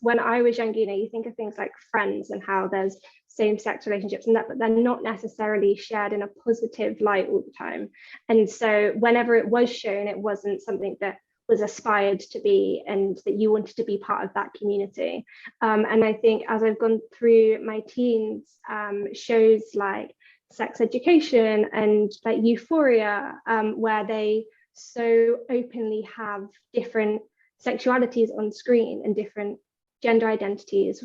when I was younger, you think of things like Friends and how there's same-sex relationships and that, but they're not necessarily shared in a positive light all the time. And so whenever it was shown, it wasn't something that was aspired to be and that you wanted to be part of that community. And I think as I've gone through my teens, shows like Sex Education and like Euphoria, where they so openly have different sexualities on screen and different gender identities,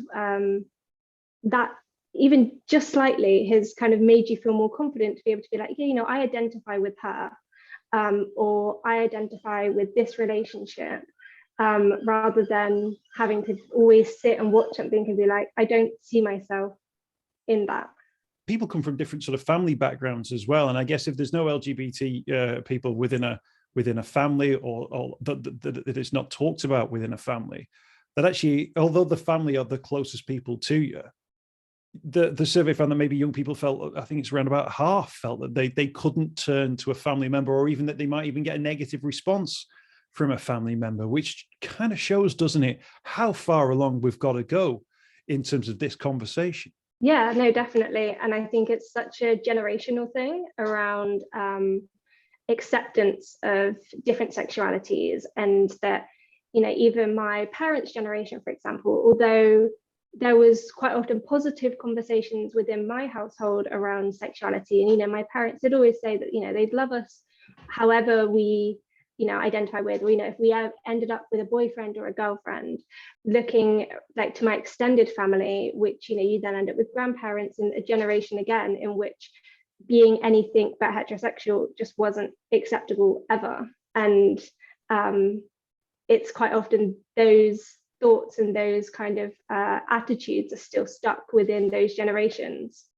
that even just slightly has kind of made you feel more confident to be able to be like, yeah, I identify with her, or I identify with this relationship, rather than having to always sit and watch something and be like, I don't see myself in that. People come from different sort of family backgrounds as well, and I guess if there's no LGBT people within a family, or that it's not talked about within a family, that actually, although the family are the closest people to you, the survey found that maybe young people felt, I think it's around about half, felt that they couldn't turn to a family member, or even that they might even get a negative response from a family member, which kind of shows, doesn't it, how far along we've got to go in terms of this conversation. Yeah, no, definitely. And I think it's such a generational thing around acceptance of different sexualities, and that, even my parents' generation, for example, although there was quite often positive conversations within my household around sexuality, and my parents did always say that they'd love us however we identify with, or if we ended up with a boyfriend or a girlfriend. Looking like to my extended family, which you then end up with grandparents, and a generation again in which being anything but heterosexual just wasn't acceptable ever. And it's quite often those thoughts and those kind of attitudes are still stuck within those generations.